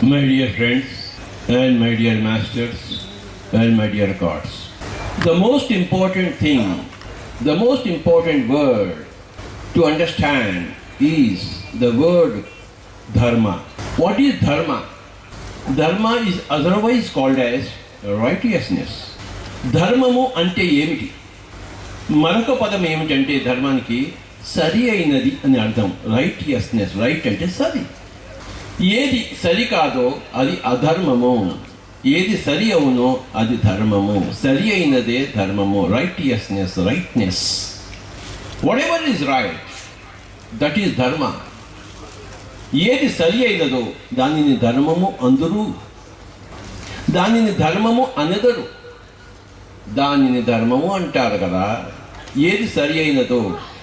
My dear friends and my dear masters and my dear gods, the most important thing, the most important word to understand is the word dharma. What is dharma? Dharma is otherwise called as righteousness. ధర్మము అంటే ఏమిటి? మరొక పదం ఏమిటంటే ధర్మానికి సరి అయినది అని అర్థం. రైటియస్నెస్. రైట్ అంటే సరి. ఏది సరి కాదో అది అధర్మము, ఏది సరి అవునో అది ధర్మము. సరి అయినదే ధర్మము. Righteousness, righteousness. What ever is right, that is ధర్మ. ఏది సరి అయినదో దానిని ధర్మము అందురు, దానిని ధర్మము అనెదరు. దానిని ధర్మము అంటారు కదా. ఏది సరి అయినదో,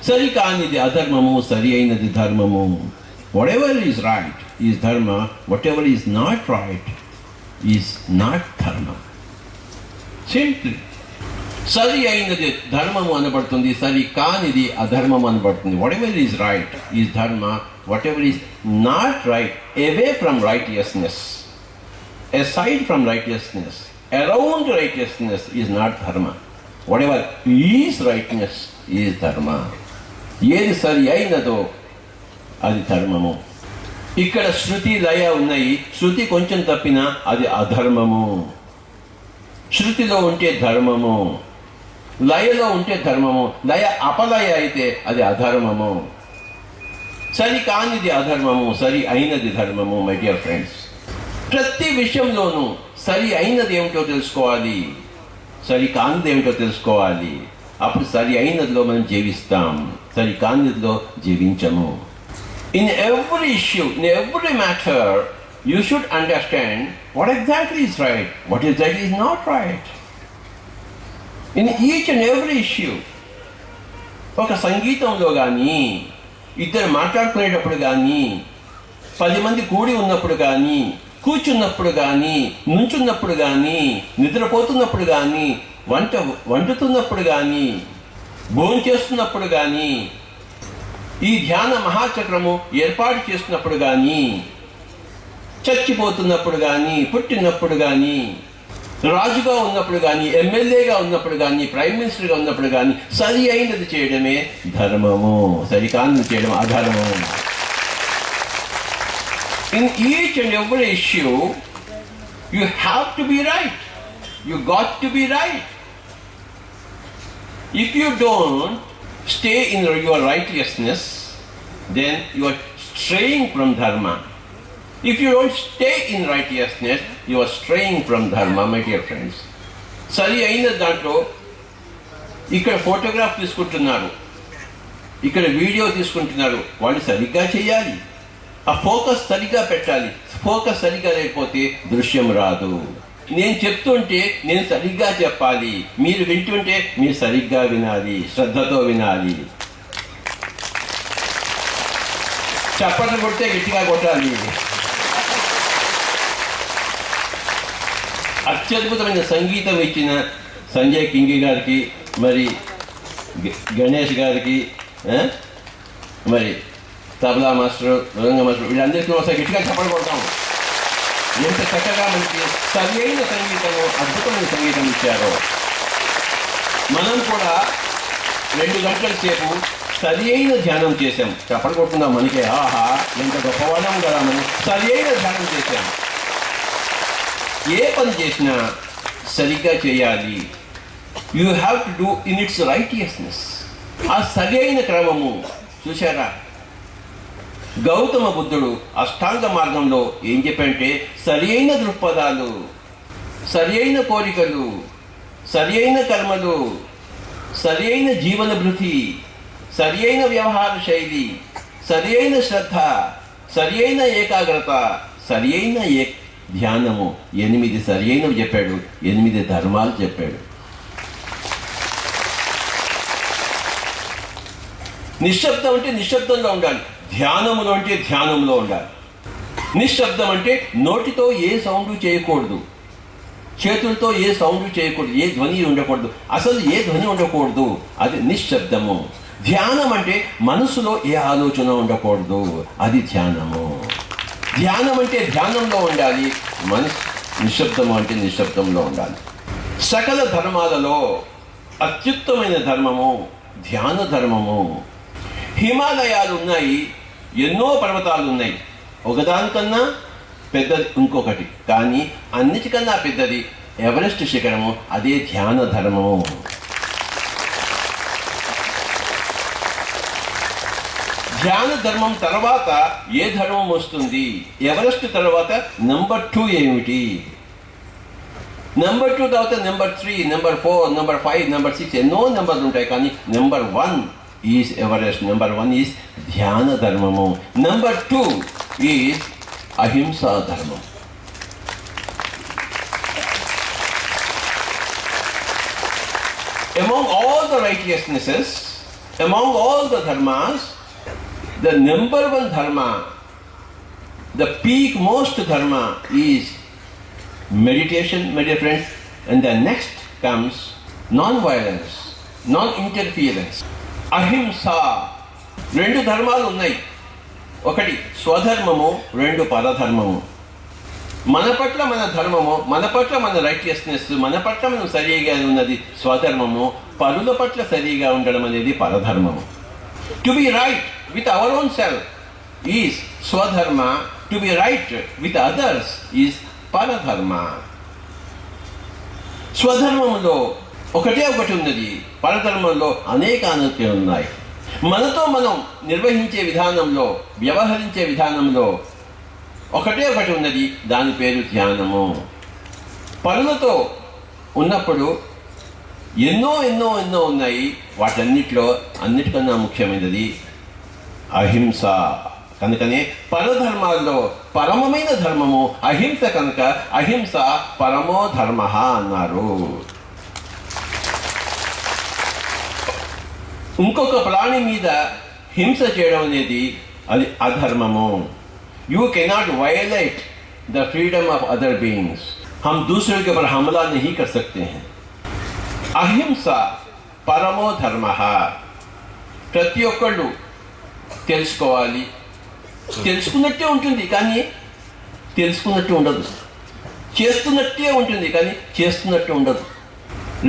సరి కానిది అధర్మము, సరి అయినది ధర్మము. Whatever is right is dharma, whatever is not right is not dharma. Simply సరి అయినది ధర్మము అనబడుతుంది, సరి కానిది అధర్మము అనబడుతుంది. Whatever is right is dharma, whatever is not right, away from righteousness, aside from righteousness, around righteousness is not dharma. Whatever is rightness is dharma. ఏది సరి అయినదో అది ధర్మము. ఇక్కడ శృతి లయ ఉన్నాయి. శృతి కొంచెం తప్పినా అది అధర్మము. శృతిలో ఉంటే ధర్మము, లయలో ఉంటే ధర్మము. లయ అపలయ అయితే అది అధర్మము. సరి కానిది అధర్మము, సరి అయినది ధర్మము. మై డియర్ ఫ్రెండ్స్, ప్రతి విషయంలోనూ సరి అయినది ఏమిటో తెలుసుకోవాలి, సరి కానిది ఏమిటో తెలుసుకోవాలి. అప్పుడు సరి అయినదిలో మనం జీవిస్తాం, సరి కానిదిలో జీవించము. In every issue, in every matter you should understand what exactly is right, what exactly is not right. In each and every issue. ఒక సంగీతంలో కానీ, ఇద్దరు మాట్లాడుకునేటప్పుడు కానీ, 10 మంది కూడి ఉన్నప్పుడు కానీ, కూర్చున్నప్పుడు కానీ, నుంచున్నప్పుడు కానీ, నిద్రపోతున్నప్పుడు కానీ, వండుతున్నప్పుడు కానీ, భోజనం చేస్తున్నప్పుడు కానీ, ఈ ధ్యాన మహాచక్రము ఏర్పాటు చేస్తున్నప్పుడు కానీ, చచ్చిపోతున్నప్పుడు కానీ, పుట్టినప్పుడు కానీ, రాజుగా ఉన్నప్పుడు కానీ, ఎమ్మెల్యేగా ఉన్నప్పుడు కానీ, ప్రైమ్ మినిస్టర్గా ఉన్నప్పుడు కానీ, సరి అయినది చేయడమే ధర్మము, సరికానిది చేయడం అధర్మము. In each and every issue, you have to be right. You got to be right. If you don't stay in your righteousness, then you are straying from dharma. If you don't stay in righteousness, you are straying from dharma, my dear friends. సరి అయిన దాంట్లో ఇక్కడ photograph తీసుకుంటున్నారు, ఇక్కడ video తీసుకుంటున్నారు. వాళ్ళు సరిగ్గా చేయాలి, ఆ ఫోకస్ సరిగ్గా పెట్టాలి. ఫోకస్ సరిగ్గా లేకపోతే దృశ్యం రాదు. నేను చెప్తుంటే నేను సరిగ్గా చెప్పాలి, మీరు వింటుంటే మీరు సరిగ్గా వినాలి, శ్రద్ధతో వినాలి. చప్పట్లు కొడితే గట్టిగా కొట్టాలి. అత్యద్భుతమైన సంగీతం ఇచ్చిన సంజయ్ కింగి గారికి, మరి గణేష్ గారికి, మరి తబలా మాస్టర్, మృదంగ మాస్టర్, వీళ్ళందరికీ ఒకసారి గట్టిగా చప్పట్లు కొడతాము. ఎంత చక్కగా మనకి సరి అయిన సంగీతము, అద్భుతమైన సంగీతం ఇచ్చారో. మనం కూడా 2 గంటల సేపు సరి అయిన ధ్యానం చేశాం. చప్పట్లు కొడుతున్నాం. మనకే ఆహా ఎంత గొప్పవాళ్ళం కదా, మనం సరి అయిన ధ్యానం చేశాం. ఏ పని చేసినా సరిగ్గా చేయాలి. You have to do in it's righteousness. ఆ సరి అయిన క్రమము చూశారా? గౌతమ బుద్ధుడు అష్టాంగ మార్గంలో ఏం చెప్పంటే, సరి అయిన దృక్పథాలు, సరి అయిన కోరికలు, సరి అయిన కర్మలు, సరి అయిన జీవన భృతి, సరి అయిన వ్యవహార శైలి, సరి అయిన శ్రద్ధ, సరి అయిన ఏకాగ్రత, సరి అయిన ధ్యానము. 8 సరి అయినవి చెప్పాడు, 8 ధర్మాలు చెప్పాడు. నిశ్శబ్దం అంటే నిశ్శబ్దంలో ఉండాలి, ధ్యానములో అంటే ధ్యానంలో ఉండాలి. నిశ్శబ్దం అంటే నోటితో ఏ సౌండ్ చేయకూడదు, చేతులతో ఏ సౌండ్ చేయకూడదు, ఏ ధ్వని ఉండకూడదు, అసలు ఏ ధ్వని ఉండకూడదు, అది నిశ్శబ్దము. ధ్యానం అంటే మనసులో ఏ ఆలోచన ఉండకూడదు, అది ధ్యానము. ధ్యానం అంటే ధ్యానంలో ఉండాలి, మనసు నిశ్శబ్దం అంటే నిశ్శబ్దంలో ఉండాలి. సకల ధర్మాలలో అత్యుత్తమైన ధర్మము ధ్యాన ధర్మము. హిమాలయాలు ఉన్నాయి, ఎన్నో పర్వతాలు ఉన్నాయి, ఒకదానికన్నా పెద్దది ఇంకొకటి, కానీ అన్నిటికన్నా పెద్దది ఎవరెస్ట్ శిఖరము, అదే ధ్యాన ధర్మము. ధ్యాన ధర్మం తర్వాత ఏ ధర్మం వస్తుంది? ఎవరెస్ట్ తర్వాత నెంబర్ 2 ఏమిటి? నెంబర్ 2 తర్వాత నెంబర్ 3, నెంబర్ 4, నెంబర్ 5, నెంబర్ 6 ఎన్నో నెంబర్లు ఉంటాయి, కానీ number 1 is Everest. Number 1 is ధ్యాన ధర్మము. నెంబర్ 2 ఈజ్ అహింసా ధర్మం. Among all the righteousnesses, among all the dharmas, the number 1 dharma, the peak most dharma is meditation, my dear friends, and the next comes non-violence, non-interference, ahimsa. 2 ధర్మాలు ఉన్నాయి, ఒకటి స్వధర్మము, 2 పరధర్మము. మన పట్ల మన ధర్మము, మన పట్ల మన రైటియస్నెస్, మన పట్ల మనం సరిగా ఉన్నది స్వధర్మము, పరుల పట్ల సరిగా ఉండడం అనేది పరధర్మము. To be right with our own self is swadharma, to be right with others is paradharma. స్వధర్మంలో ఒకటే ఒకటి ఉన్నది, పరధర్మంలో అనేక ఉన్నాయి. మనతో మనం నిర్వహించే విధానంలో, వ్యవహరించే విధానంలో ఒకటే ఒకటి ఉన్నది, దాని పేరు ధ్యానము. పరులతో ఉన్నప్పుడు ఎన్నో ఎన్నో ఎన్నో ఉన్నాయి, వాటన్నిటిలో అన్నిటికన్నా ముఖ్యమైనది అహింస. కనుకనే పరధర్మాల్లో పరమమైన ధర్మము అహింస, కనుక అహింస పరమో ధర్మ అన్నారు. ఇంకొక ప్రాణి మీద హింస చేయడం అనేది అది అధర్మము. You cannot violate the freedom of other beings. हम दूसरे के ऊपर हमला नहीं कर सकते हैं. అహింస పరమో ధర్మ. ప్రతి ఒక్కళ్ళు తెలుసుకోవాలి, తెలుసుకున్నట్టే ఉంటుంది కానీ తెలుసుకున్నట్టు ఉండదు, చేస్తున్నట్టే ఉంటుంది కానీ చేస్తున్నట్టు ఉండదు.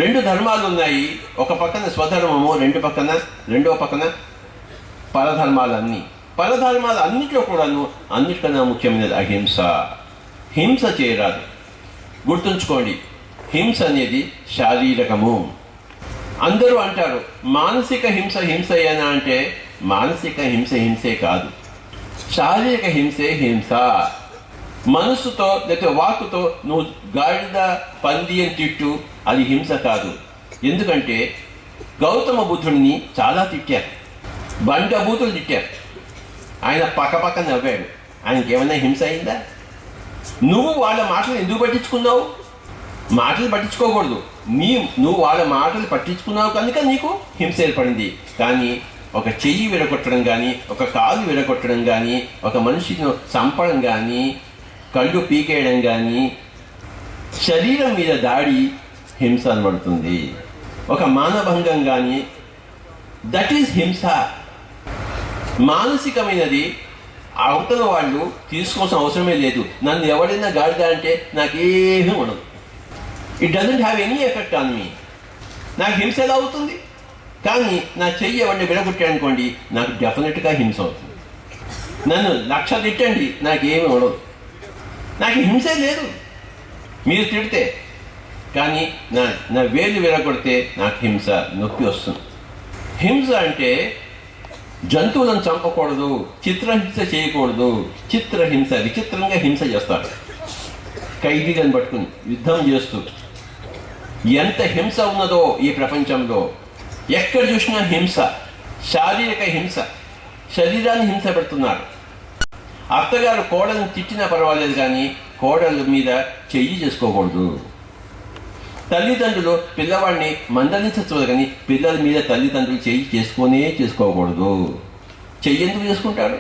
2 ధర్మాలు ఉన్నాయి, ఒక పక్కన స్వధర్మము, రెండో పక్కన పరధర్మాలన్నీ. పరధర్మాలు అన్నింటిలో కూడాను అన్నిటికన్నా ముఖ్యమైనది అహింస. హింస చేయరాదు. గుర్తుంచుకోండి, హింస అనేది శారీరకము. అందరూ అంటారు మానసిక హింస హింసయేనా అంటే, మానసిక హింస హింసే కాదు, శారీరక హింసే హింస. మనసుతో లేకపోతే వాక్కుతో నువ్వు గాడిద పంది అని తిట్టు, అది హింస కాదు. ఎందుకంటే గౌతమ బుద్ధుడిని చాలా తిట్టారు, బండబూతులు తిట్టారు, ఆయన పక్క నవ్వాడు. ఆయనకి ఏమైనా హింస అయిందా? నువ్వు వాళ్ళ మాటలు ఎందుకు పట్టించుకున్నావు? మాటలు పట్టించుకోకూడదు. నువ్వు వాళ్ళ మాటలు పట్టించుకున్నావు కనుక నీకు హింస ఏర్పడింది. కానీ ఒక చెయ్యి విరగొట్టడం కానీ, ఒక కాలు విరగొట్టడం కానీ, ఒక మనిషిని చంపడం కానీ, కళ్ళు పీకేయడం కానీ, శరీరం మీద దాడి హింస అనబడుతుంది. ఒక మానభంగం కానీ, దట్ ఈజ్ హింస. మానసికమైనది అవతల వాళ్ళు తీసుకోవాల్సిన అవసరమే లేదు. నన్ను ఎవరైనా గాడిద అంటే నాకేమీ ఉండదు. It doesn't have any effect on me. నాకు హింస ఎలా అవుతుంది? కానీ నా చెయ్యి ఎవరిని విడగొట్టానుకోండి, నాకు డెఫినెట్గా హింస అవుతుంది. నన్ను 1,00,000 తిట్టండి, నాకేమీ ఉండదు, నాకు హింసే లేదు. మీరు తిడితే కానీ నా వేలు విరగొడితే నాకు హింస, నొప్పి వస్తుంది. హింస అంటే జంతువులను చంపకూడదు, చిత్రహింస చేయకూడదు. చిత్రహింస, విచిత్రంగా హింస చేస్తారు. ఖైదీలను పట్టుకుని యుద్ధం చేస్తూ ఎంత హింస ఉన్నదో ఈ ప్రపంచంలో. ఎక్కడ చూసినా హింస, శారీరక హింస, శరీరాన్ని హింస పెడుతున్నారు. అత్తగారు కోడలను తిట్టినా పర్వాలేదు కానీ కోడల మీద చెయ్యి చేసుకోకూడదు. తల్లిదండ్రులు పిల్లవాడిని మందలించవచ్చు కానీ పిల్లల మీద తల్లిదండ్రులు చెయ్యి చేసుకోకూడదు. చెయ్యి ఎందుకు చేసుకుంటారు?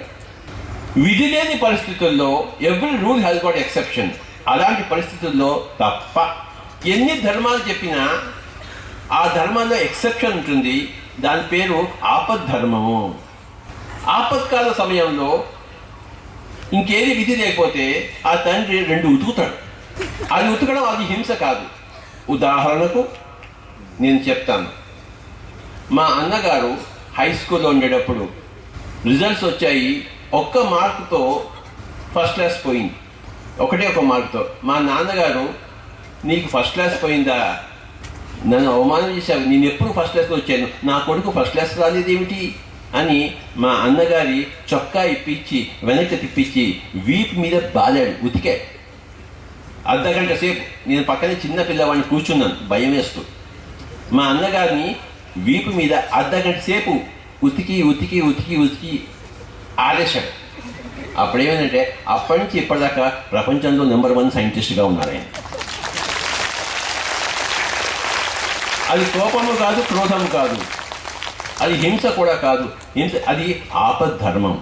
విధి లేని పరిస్థితుల్లో every rule has got exception. అలాంటి పరిస్థితుల్లో తప్ప ఎన్ని ధర్మాలు చెప్పినా ఆ ధర్మాల్లో ఎక్సెప్షన్ ఉంటుంది. దాని పేరు ఆపద్ధర్మము. ఆపత్కాల సమయంలో ఇంకేది విధి లేకపోతే ఆ తండ్రి 2 ఉతుకుతాడు. అది ఉతకడం అది హింస కాదు. ఉదాహరణకు నేను చెప్తాను. మా అన్నగారు హై స్కూల్లో ఉండేటప్పుడు రిజల్ట్స్ వచ్చాయి. 1 మార్కుతో ఫస్ట్ క్లాస్ పోయింది. ఒకటే 1 మార్కుతో. మా నాన్నగారు, నీకు ఫస్ట్ క్లాస్ పోయిందా, నన్ను అవమానం చేశావు, నేను ఎప్పుడు ఫస్ట్ క్లాస్లో వచ్చాను, నా కొడుకు ఫస్ట్ క్లాస్ రాలేదేమిటి అని మా అన్నగారి చొక్కా ఇప్పించి వెనక్కి తిప్పించి వీపు మీద బాదాడు, ఉతికాడు. అర్ధగంట సేపు నేను పక్కనే చిన్న పిల్లవాడిని కూర్చున్నాను భయం వేస్తూ. మా అన్నగారిని వీపు మీద అర్ధగంట సేపు ఉతికి ఉతికి ఉతికి ఉతికి ఆరేశాడు. అప్పుడేమైందంటే అప్పటి నుంచి ఇప్పటిదాకా ప్రపంచంలో నెంబర్ 1 సైంటిస్ట్గా ఉన్నారు ఆయన. అది కోపము కాదు, క్రోధము కాదు, అది హింస కూడా కాదు. హింస అది ఆపద్ధర్మం.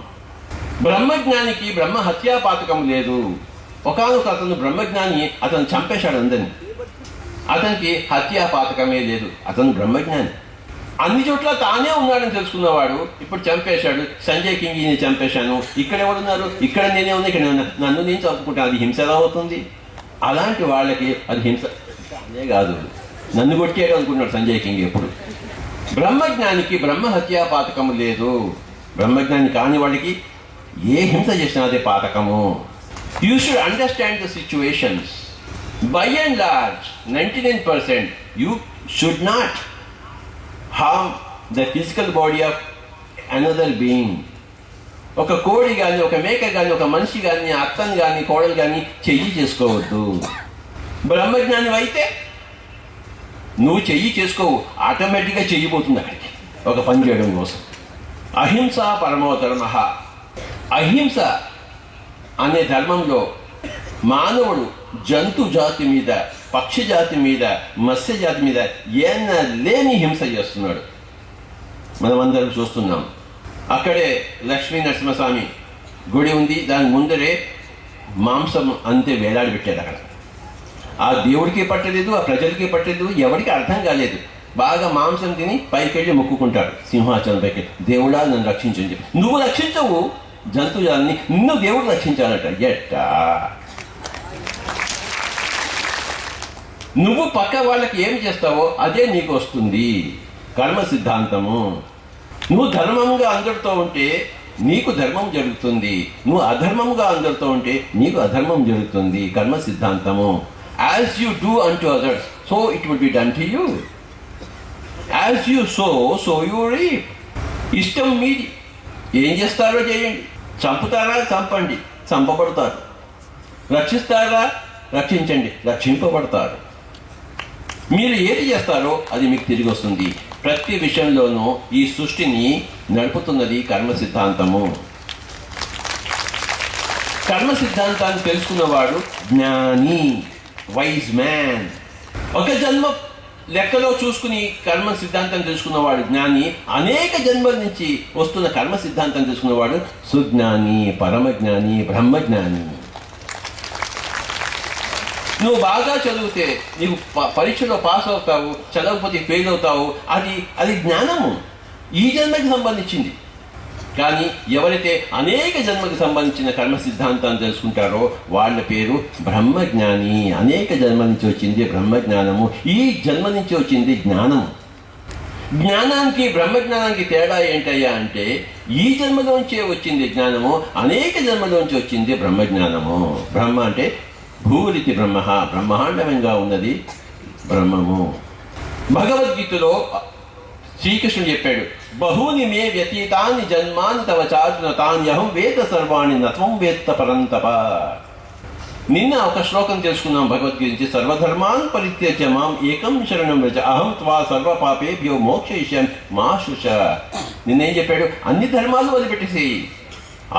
బ్రహ్మజ్ఞానికి బ్రహ్మ హత్యాపాతకం లేదు. ఒకానొక అతను బ్రహ్మజ్ఞాని, అతను చంపేశాడు అందరినీ. అతనికి హత్యాపాతకమే లేదు, అతను బ్రహ్మజ్ఞాని. అన్ని చోట్ల తానే ఉన్నాడని తెలుసుకున్నవాడు ఇప్పుడు చంపేశాడు. సంజయ్ కింగిని చంపేశాను, ఇక్కడ ఎవరున్నారు, ఇక్కడ నేనే ఉన్నా, ఇక్కడ ఉన్నా, నన్ను నేను చంపుకుంటాను, అది హింస ఎలా అవుతుంది? అలాంటి వాళ్ళకి అది హింస అదే కాదు. నన్ను కొట్టాడు అనుకున్నాడు సంజయ్ కింగ్ ఎప్పుడు. బ్రహ్మజ్ఞానికి బ్రహ్మ హత్యాపాతకము లేదు. బ్రహ్మజ్ఞాని కాని వాడికి ఏ హింస చేసినా అదే పాతకము. You should understand the situations. By and large 99% you should not harm the physical body of another being. ఒక కోడి కానీ, ఒక మేక కానీ, ఒక మనిషి కానీ, అత్తని కానీ, కోడలు కానీ చెయ్యి చేసుకోవద్దు. బ్రహ్మజ్ఞాని అయితే నువ్వు చెయ్యి చేసుకోవు, ఆటోమేటిక్గా చెయ్యిపోతుంది అక్కడికి ఒక పని చేయడం కోసం. అహింస పరమో ధర్మ. అహింస అనే ధర్మంలో మానవుడు జంతు జాతి మీద, పక్షి జాతి మీద, మత్స్య జాతి మీద లేని హింస చేస్తున్నాడు. మనమందరం చూస్తున్నాం. అక్కడే లక్ష్మీ నరసింహస్వామి గుడి ఉంది, దాని ముందరే మాంసం అంతే వేలాడి పెట్టారు. అక్కడ ఆ దేవుడికి పట్టలేదు, ఆ ప్రజలకి పట్టలేదు, ఎవరికి అర్థం కాలేదు. బాగా మాంసం తిని పైకి వెళ్ళి మొక్కుకుంటాడు సింహాచలం పైకి, దేవుడా నన్ను రక్షించని చెప్పి. నువ్వు రక్షించవు జంతువులని, నిన్ను దేవుడు రక్షించాలట. ఎట్టా? నువ్వు పక్క వాళ్ళకి ఏమి చేస్తావో అదే నీకు వస్తుంది. కర్మ సిద్ధాంతము. నువ్వు ధర్మంగా అందరితో ఉంటే నీకు ధర్మం జరుగుతుంది, నువ్వు అధర్మంగా అందరితో ఉంటే నీకు అధర్మం జరుగుతుంది. కర్మ సిద్ధాంతము. As you do unto others, so it will be done to you. As you sow, so you reap. ఇష్టం మీది, ఏం చేస్తారో చేయండి. చంపుతారా, చంపండి, చంపబడతారు. రక్షిస్తారా, రక్షించండి, రక్షింపబడతారు. మీరు ఏది చేస్తారో అది మీకు తిరిగి వస్తుంది. ప్రతి విషయంలోనూ ఈ సృష్టిని నడుపుతున్నది కర్మ సిద్ధాంతము. కర్మ సిద్ధాంతాన్ని తెలుసుకున్నవాడు జ్ఞాని, వైజ్ మ్యాన్. ఒక జన్మ లెక్కలో చూసుకుని కర్మ సిద్ధాంతం తెలుసుకున్నవాడు జ్ఞాని. అనేక జన్మల నుంచి వస్తున్న కర్మ సిద్ధాంతం తెలుసుకున్నవాడు సుజ్ఞాని, పరమజ్ఞాని, బ్రహ్మజ్ఞాని. నువ్వు బాగా చదివితే నీకు పరీక్షలో పాస్ అవుతావు, చదవకపోతే ఫెయిల్ అవుతావు. అది జ్ఞానము, ఈ జన్మకి సంబంధించింది. కానీ ఎవరైతే అనేక జన్మకి సంబంధించిన కర్మ సిద్ధాంతాన్ని తెలుసుకుంటారో వాళ్ళ పేరు బ్రహ్మజ్ఞాని. అనేక జన్మ నుంచి వచ్చింది బ్రహ్మజ్ఞానము, ఈ జన్మ నుంచి వచ్చింది జ్ఞానము. జ్ఞానానికి బ్రహ్మజ్ఞానానికి తేడా ఏంటయ్యా అంటే, ఈ జన్మలోంచే వచ్చింది జ్ఞానము, అనేక జన్మలోంచి వచ్చింది బ్రహ్మజ్ఞానము. బ్రహ్మ అంటే భూరితి బ్రహ్మ, బ్రహ్మాండమంగా ఉన్నది బ్రహ్మము. భగవద్గీతలో శ్రీకృష్ణుడు చెప్పాడు, బహూని మే వ్యతీతాని జన్మాని తవ చార్జున తాన్యహం వేద సర్వాణి నత్వం వేత్త పరంతప. నిన్న ఒక శ్లోకం తెలుసుకున్నాం భగవద్గీత నుంచి. సర్వధర్మాన్ పరిత్యజ్య మాం ఏకం శరణం వ్రజ అహం త్వా సర్వ పాపేభ్యో మోక్షయిష్యామి మా శుచ. నిన్నేం చెప్పాడు? అన్ని ధర్మాలు వదిలిపెట్టేసేయి,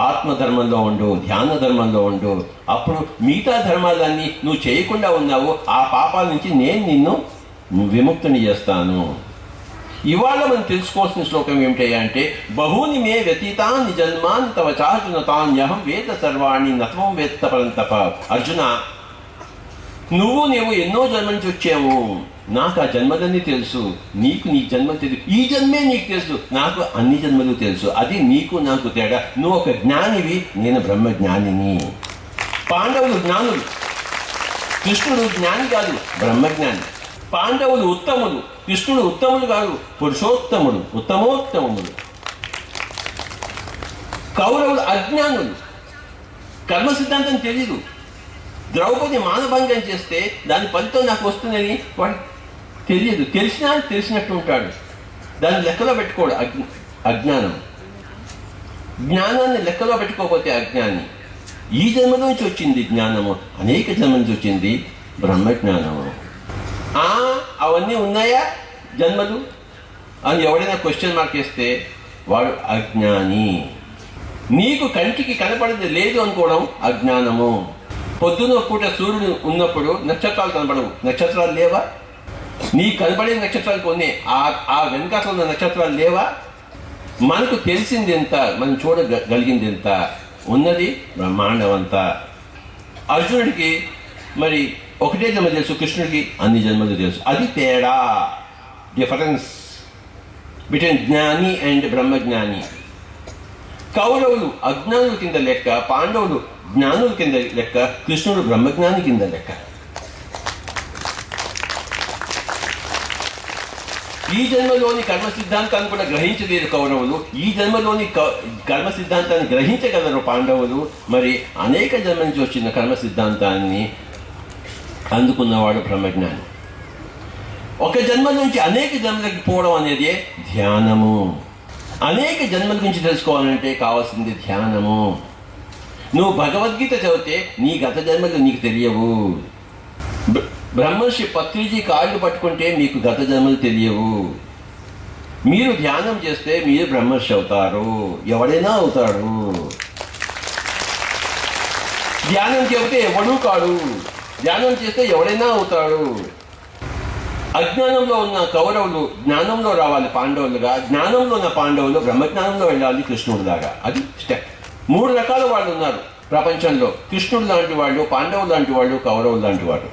ఆత్మధర్మంలో ఉండు, ధ్యాన ధర్మంలో ఉండు. అప్పుడు మిగతా ధర్మాలన్నీ నువ్వు చేయకుండా ఉన్నావు, ఆ పాపాల నుంచి నేను నిన్ను విముక్తిని చేస్తాను. ఇవాళ మనం తెలుసుకోవాల్సిన శ్లోకం ఏమిటయ్యా అంటే, బహూని మే వ్యతీతాని జన్మాని తవ చార్జున తాన్యహం వేద సర్వాణి నత్వం వేత్త పరంతప. అర్జున, నువ్వు ఎన్నో జన్మ నుంచి వచ్చావు, నాకు ఆ జన్మలన్నీ తెలుసు, నీకు నీ జన్మ తెలుసు, ఈ జన్మే నీకు తెలుసు, నాకు అన్ని జన్మలు తెలుసు. అది నీకు నాకు తేడా. నువ్వు ఒక జ్ఞానివి, నేను బ్రహ్మజ్ఞానిని. పాండవులు జ్ఞానులు, కృష్ణుడు జ్ఞాని కాదు, బ్రహ్మజ్ఞాని. పాండవులు ఉత్తములు, కృష్ణుడు ఉత్తములు కాదు, పురుషోత్తముడు, ఉత్తమోత్తముడు. కౌరవులు అజ్ఞానులు, కర్మ సిద్ధాంతం తెలీదు. ద్రౌపది మానభంగం చేస్తే దాని ఫలితం నాకు వస్తుందని వాడికి తెలియదు. తెలిసినట్టు ఉంటాడు, దాన్ని లెక్కలో పెట్టుకోడు. అజ్ఞానం. జ్ఞానాన్ని లెక్కలో పెట్టుకోకపోతే అజ్ఞాని. ఈ జన్మ నుంచి వచ్చింది జ్ఞానము, అనేక జన్మ నుంచి వచ్చింది బ్రహ్మజ్ఞానము. అవన్నీ ఉన్నాయా జన్మలు అని ఎవడైనా క్వశ్చన్ మార్క్ వేస్తే వాడు అజ్ఞాని. నీకు కంటికి కనపడేది లేదు అనుకోవడం అజ్ఞానము. పొద్దున పూట సూర్యుడు ఉన్నప్పుడు నక్షత్రాలు కనపడవు. నక్షత్రాలు లేవా? నీకు కనపడే నక్షత్రాలు కొన్ని, ఆ వెనకాల ఉన్న నక్షత్రాలు లేవా? మనకు తెలిసింది ఎంత, మనం చూడగలిగింది ఎంత, ఉన్నది బ్రహ్మాండం అంతా. అర్జునుడికి మరి ఒకటే జన్మ తెలుసు, కృష్ణుడికి అన్ని జన్మలు తెలుసు. అది తేడా, డిఫరెన్స్ బిట్వీన్ జ్ఞాని అండ్ బ్రహ్మజ్ఞాని. కౌరవులు అజ్ఞానుల కింద లెక్క, పాండవులు జ్ఞానుల కింద లెక్క, కృష్ణుడు బ్రహ్మజ్ఞాని కింద లెక్క. ఈ జన్మలోని కర్మ సిద్ధాంతాన్ని కూడా గ్రహించలేదు కౌరవులు, ఈ జన్మలోని కర్మ సిద్ధాంతాన్ని గ్రహించగలరు పాండవులు. మరి అనేక జన్మ నుంచి వచ్చిన కర్మ సిద్ధాంతాన్ని అందుకున్నవాడు బ్రహ్మజ్ఞాని. ఒక జన్మ నుంచి అనేక జన్మలకి పోవడం అనేది ధ్యానము. అనేక జన్మల గురించి తెలుసుకోవాలంటే కావాల్సింది ధ్యానము. నువ్వు భగవద్గీత చదివితే నీ గత జన్మలు నీకు తెలియవు. బ్రహ్మర్షి పత్రిజీ కాళ్ళు పట్టుకుంటే మీకు గత జన్మలు తెలియవు. మీరు ధ్యానం చేస్తే మీరు బ్రహ్మర్షి అవుతారు, ఎవడైనా అవుతాడు. ధ్యానం చెబితే ఎవడూ కాడు, ధ్యానం చేస్తే ఎవడైనా అవుతాడు. అజ్ఞానంలో ఉన్న కౌరవులు జ్ఞానంలో రావాలి పాండవులుగా, జ్ఞానంలో ఉన్న పాండవులు బ్రహ్మజ్ఞానంలో వెళ్ళాలి కృష్ణుడిలాగా. అది స్టెప్. 3 రకాల వాళ్ళు ఉన్నారు ప్రపంచంలో. కృష్ణుడు లాంటి వాళ్ళు, పాండవులు లాంటి వాళ్ళు, కౌరవులు లాంటి వాడు.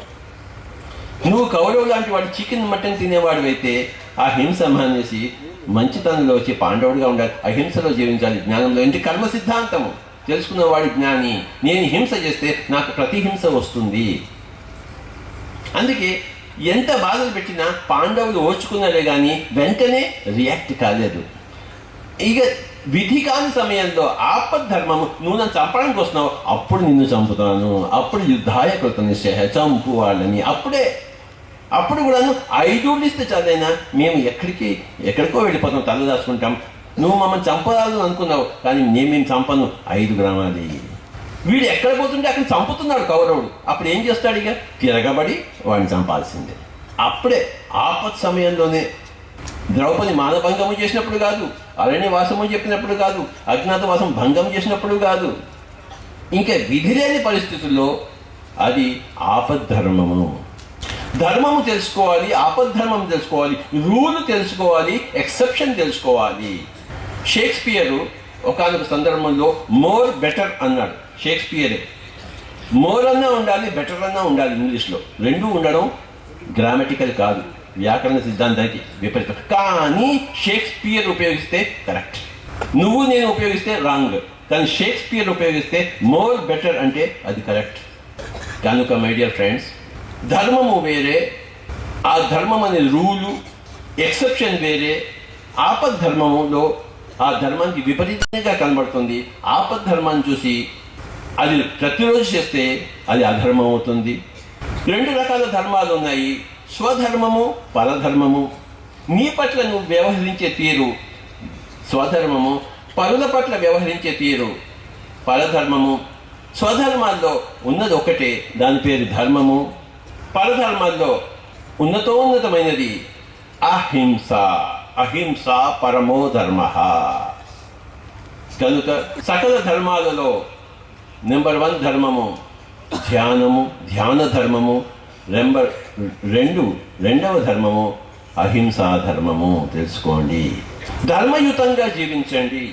నువ్వు కౌరవులు లాంటి వాడు చికెన్ మటన్ తినేవాడు అయితే ఆ హింస మానేసి మంచితనంలో వచ్చి పాండవుడిగా ఉండాలి, అహింసలో జీవించాలి, జ్ఞానంలో. ఏంటి కర్మ సిద్ధాంతము తెలుసుకున్నవాడు జ్ఞాని. నేను హింస చేస్తే నాకు ప్రతిహింస వస్తుంది. అందుకే ఎంత బాధలు పెట్టినా పాండవులు ఓర్చుకున్నారే కానీ వెంటనే రియాక్ట్ కాలేదు. ఇక విధి కాని సమయంలో ఆపద్ధర్మము, నువ్వు నన్ను చంపడానికి వస్తున్నావు, అప్పుడు నిన్ను చంపుతాను, అప్పుడు యుద్ధాయ కృత నిశ్చయ, చంపు వాళ్ళని. అప్పుడు కూడాను 5 ఇస్తే చాలైనా మేము ఎక్కడికో వెళ్ళిపోతాం, తల దాచుకుంటాం. నువ్వు మమ్మల్ని చంపరాదు అనుకున్నావు, కానీ మేము చంపను, 5 గ్రామాలు. వీడు ఎక్కడ పోతుంటే అక్కడ చంపుతున్నాడు కౌరవుడు. అప్పుడు ఏం చేస్తాడు? ఇక తిరగబడి వాడిని చంపాల్సిందే. అప్పుడే ఆపత్ సమయంలోనే ద్రౌపది మానభంగము చేసినప్పుడు కాదు, అరణ్యవాసము చెప్పినప్పుడు కాదు, అజ్ఞాతవాసం భంగం చేసినప్పుడు కాదు, ఇంకా విధి లేని పరిస్థితుల్లో అది ఆపద్ధర్మము. ధర్మము తెలుసుకోవాలి, ఆపద్ధర్మం తెలుసుకోవాలి, రూల్ తెలుసుకోవాలి, ఎక్సెప్షన్ తెలుసుకోవాలి. షేక్స్పియరు ఒకానొక సందర్భంలో మోర్ బెటర్ అన్నాడు. షేక్స్పియరే. మోర్ అన్నా ఉండాలి, బెటర్ అన్నా ఉండాలి. ఇంగ్లీష్లో 2 ఉండడం గ్రామటికల్ కాదు, వ్యాకరణ సిద్ధాంతానికి విపరీతం. కానీ షేక్స్పియర్ ఉపయోగిస్తే కరెక్ట్, నువ్వు నేను ఉపయోగిస్తే రాంగ్. కానీ షేక్స్పియర్ ఉపయోగిస్తే మోర్ బెటర్ అంటే అది కరెక్ట్. కనుక మై డియర్ ఫ్రెండ్స్, ధర్మము వేరే, ఆ ధర్మం అనే రూలు, ఎక్సెప్షన్ వేరే. ఆపద్ధర్మములో ఆ ధర్మానికి విపరీతంగా కనబడుతుంది. ఆపద్ధర్మాన్ని చూసి అది ప్రతిరోజు చేస్తే అది అధర్మం అవుతుంది. 2 రకాల ధర్మాలు ఉన్నాయి, స్వధర్మము, పరధర్మము. నీ పట్ల నువ్వు వ్యవహరించే తీరు స్వధర్మము, పరుల పట్ల వ్యవహరించే తీరు పరధర్మము. స్వధర్మాల్లో ఉన్నది ఒకటే, దాని పేరు ధర్మము. పరధర్మాల్లో ఉన్నతోన్నతమైనది అహింస. అహింస పరమో ధర్మ. కనుక సకల ధర్మాలలో నెంబర్ 1 ధర్మము ధ్యానము, ధ్యాన ధర్మము. నెంబర్ 2 రెండవ ధర్మము అహింసా ధర్మము. తెలుసుకోండి, ధర్మయుతంగా జీవించండి.